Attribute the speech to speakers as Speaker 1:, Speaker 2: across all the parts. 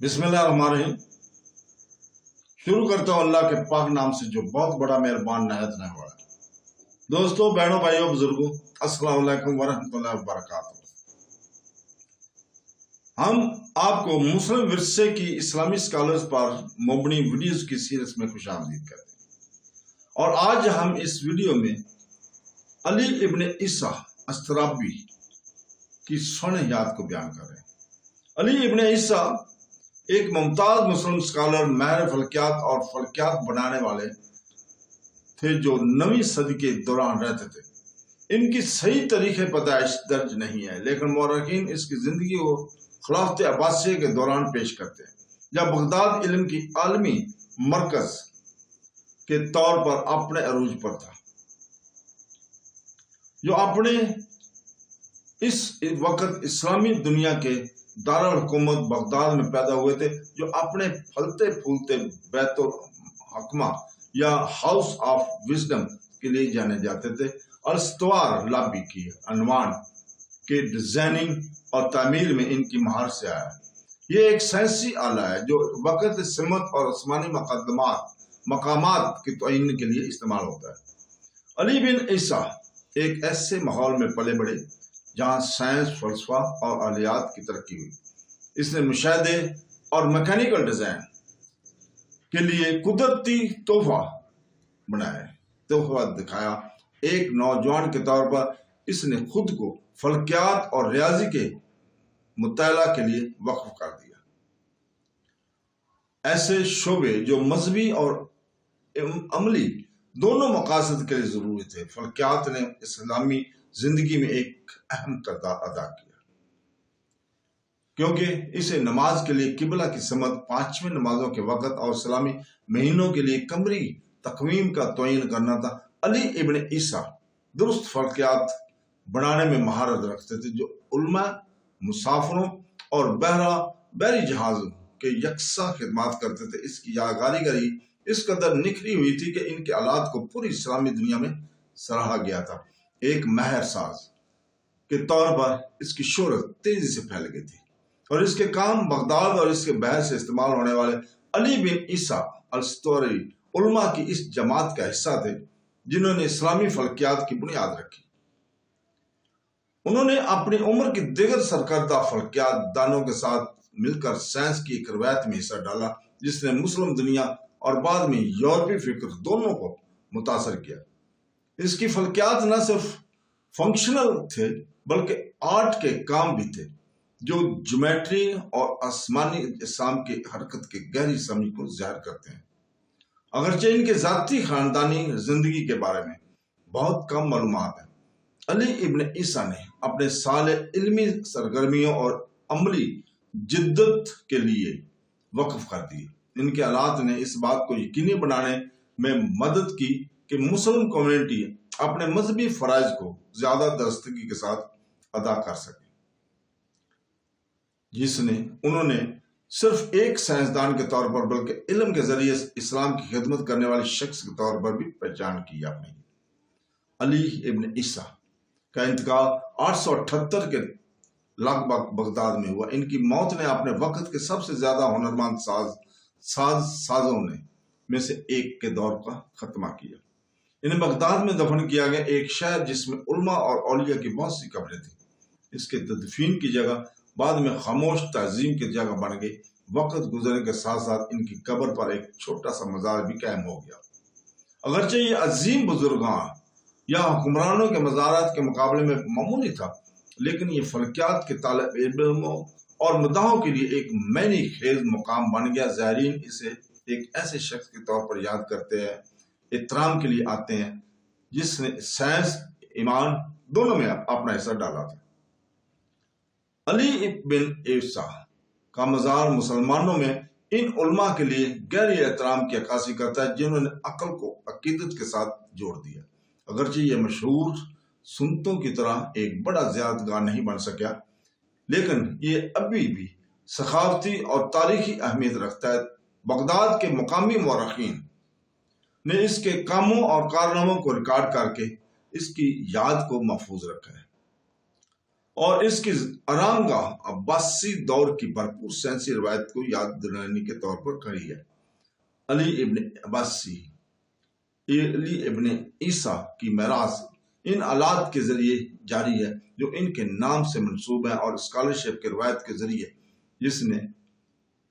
Speaker 1: बिस्मिल्लाहिर्रहमानिर्रहीम। शुरू करता हूँ अल्लाह के पाक नाम से जो बहुत बड़ा मेहरबान नायत रहने वाला है। दोस्तों, बहनों, भाइयों, बुजुर्गों, अस्सलाम वालेकुम वरहमतुल्लाहि वबरकातुहू। हम आपको मुस्लिम विरसे की इस्लामी स्कॉलर्स पर मबनी वीडियोस की सीरीज में खुशामदीद करते हैं और आज हम इस वीडियो में अली इब्न ईसा अस्तराबी की स्वर्ण हयात को बयान कर रहे हैं। अली इब्न ईसा एक मुमताज मुस्लिम स्कॉलर, माहिर फल्कियात और फल्कियात बनाने वाले थे जो 9वीं सदी के दौरान रहते थे। इनकी सही तरीके पैदाइश दर्ज नहीं है, लेकिन मौरखीन इसकी जिंदगी को खिलाफत अब्बासिया के दौरान पेश करते हैं, जब बगदाद इल्म की आलमी मरकज के तौर पर अपने अरूज पर था, जो अपने इस वक्त इस्लामी दुनिया के दारुल हुकूमत बगदाद में पैदा हुए थे, जो अपने फलते फूलते बैतुल हकमा या हाउस ऑफ विजडम के लिए जाने जाते थे। अलस्तवार लाबी की अनवान के डिजाइनिंग और तामीर में इनकी महारत से आया। ये एक साइंसी आला है जो वक्त सिमत और आसमानी मकामात के तयन के लिए इस्तेमाल होता है। अली बिन ईसा एक ऐसे माहौल में पले बढ़े जहाँ साइंस, फलसफा और आलियात की तरक्की हुई। इसने मुशाहदे और मैकेनिकल डिजाइन के लिए कुदरती तोहफा दिखाया। एक नौजवान के तौर पर इसने खुद को फल्कियात और रियाजी के मुताला के लिए वक्फ कर दिया। ऐसे शोबे जो मजहबी और अमली दोनों मकासद के लिए जरूरी थे, फल्कियात ने इस्लामी जिंदगी में एक अहम किरदार अदा किया, क्योंकि इसे नमाज के लिए किबला की समत, 5वें नमाजों के वक़्त और इस्लामी महीनों के लिए कमरी तकवीम का तयन करना था। अली इब्न ईसा दुरुस्त फल्कियात बनाने में महारत रखते थे, जो उल्मा, मुसाफिरों और बहरी जहाज़ों के यकसा खिदमत करते थे। इसकी कारीगरी इस कदर निखरी हुई थी कि इनके आलात को पूरी इस्लामी दुनिया में सराहा गया था। एक महर साज के तौर पर इसकी शोहरत तेजी से फैल गई थी और इसके काम बगदाद और इसके बहर से इस्तेमाल होने वाले अली बिन ईसा अलस्तोरी उल्मा की इस जमात का हिस्सा थे, जिन्होंने इस्लामी फल्कियात की बुनियाद रखी। उन्होंने अपनी उम्र की दिगर सरकर्दा फल्कियात दानों के साथ मिलकर साइंस की एक रवायत में हिस्सा डाला, जिसने मुस्लिम दुनिया और बाद में यूरोपीय फिक्र दोनों को मुतासर किया। इसकी फल्कियात न सिर्फ फंक्शनल थे बल्कि आर्ट के काम भी थे, जो ज्योमेट्री और आसमानी इस्लाम की हरकत के गहरी समझ को जाहिर करते हैं। अगरचे इनके जाती खानदानी जिंदगी के बारे में बहुत कम मालूमात है, अली इब्न ईसा ने अपने साले इल्मी सरगर्मियों और अमली जिद्दत के लिए वक्फ कर दिए। इनके हालात ने इस बात को यकीनी बनाने में मदद की कि मुस्लिम कम्युनिटी अपने मजहबी फराइज को ज्यादा दस्तगी के साथ अदा कर सके, जिसने उन्होंने सिर्फ एक साइंसदान के तौर पर बल्कि इल्म के जरिए इस्लाम की खिदमत करने वाले शख्स के तौर पर भी पहचान की अपनी। अली इब्न ईसा का इंतकाल 878 के लगभग बगदाद में हुआ। इनकी मौत ने अपने वक्त के सबसे ज्यादा हुनरमंद साजों में से एक के दौर का खत्मा किया। इन्हें बगदाद में दफन किया गया, एक शहर जिसमें उल्मा और औलिया की बहुत सी कब्रें थी। इसके तदफीन की जगह बाद में खामोश तज़ीम की जगह बन गई। वक्त गुजरने के साथ साथ इनकी कब्र पर एक छोटा सा मजार भी कायम हो गया। अगरचे ये अजीम बुजुर्गां या हुक्मरानों के मज़ारात के मुकाबले में मामूली था, लेकिन ये फल्कियात के तालिब इल्मों और मुद्दाओं के लिए एक मैनी खेज मुकाम बन गया। ज़ायरीन इसे एक ऐसे शख्स के तौर पर याद करते हैं, एहतराम के लिए आते हैं, जिसने साइंस, ईमान दोनों में अपना हिस्सा डाला था। अली बिन ईसा का मज़ार मुसलमानों में इन उल्मा के लिए गहरे एहतराम की अक्कासी करता है, जिन्होंने अक्ल को अकीदत के साथ जोड़ दिया। अगरचे ये मशहूर सुन्नतों की तरह एक बड़ा ज़ियारतगाह नहीं बन सका, लेकिन ये अभी भी सखावती और तारीखी अहमियत रखता है। बगदाद के मुकामी मौरखीन ने इसके कामों और कारनामों को रिकॉर्ड करके इसकी याद को महफूज रखा है। اور اس کی آرام گاہ عباسی دور کی بھرپور سائنسی روایت کو یاد دلانے کے طور پر کھڑی ہے۔ علی ابن عباسی، علی ابن عیسیٰ کی میراث ان آلات کے ذریعے جاری ہے جو ان کے نام سے منسوب ہیں، اور اسکالرشپ کے روایت کے ذریعے جس نے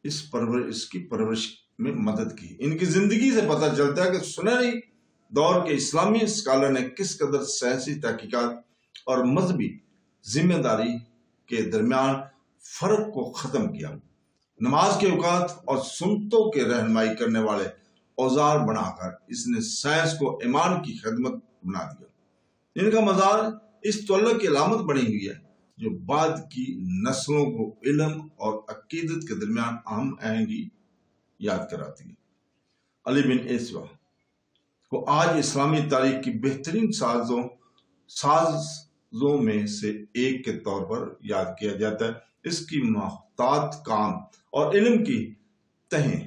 Speaker 1: اس کی پرورش میں مدد کی۔ ان کی زندگی سے پتہ چلتا ہے کہ سنہری دور کے اسلامی اسکالر نے کس قدر سائنسی تحقیقات اور مذہبی ذمہ داری کے درمیان فرق کو ختم کیا، نماز کے اوقات اور سنتوں کے رہنمائی کرنے والے اوزار بنا کر اس نے سائنس کو ایمان کی خدمت بنا دیا۔ ان کا مزار اس تعلق کی علامت بنی ہوئی ہے جو بعد کی نسلوں کو علم اور عقیدت کے درمیان اہم آہنگی یاد کراتی ہے۔ علی بن عیسیٰ کو آج اسلامی تاریخ کی بہترین سازوں میں سے ایک کے طور پر یاد کیا جاتا ہے۔ اس کی محتاط کام اور علم کی تہیں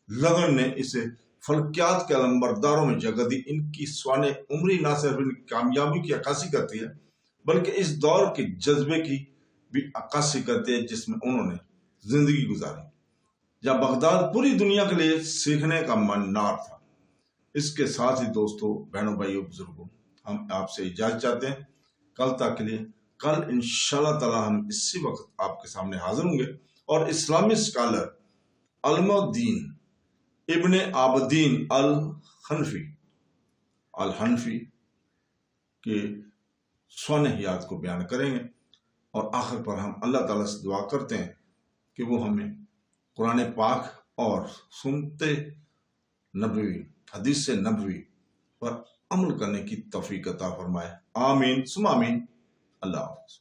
Speaker 1: لگن نے اسے فلکیات کے علمبرداروں میں جگہ دی۔ ان کی سوانح عمری نہ صرف ان کی کامیابی کی عکاسی کرتی ہے بلکہ اس دور کے جذبے کی بھی عکاسی کرتی ہے جس میں انہوں نے زندگی گزاری، جب بغداد پوری دنیا کے لیے سیکھنے کا منار تھا۔ اس کے ساتھ ہی دوستوں، بہنوں، بھائیوں، بزرگوں، ہم آپ سے اجازت چاہتے ہیں کل تک کے لیے۔ کل انشاءاللہ تعالی ہم اسی وقت آپ کے سامنے حاضر ہوں گے اور اسلامی اسکالر علم الدین ابن عابدین الحنفی کے سوانحیات کو بیان کریں گے، اور آخر پر ہم اللہ تعالیٰ سے دعا کرتے ہیں کہ وہ ہمیں قرآن پاک اور سنت نبوی، حدیث نبوی پر عمل کرنے کی توفیق عطا فرمائے۔ آمین ثم آمین۔ اللہ حافظ۔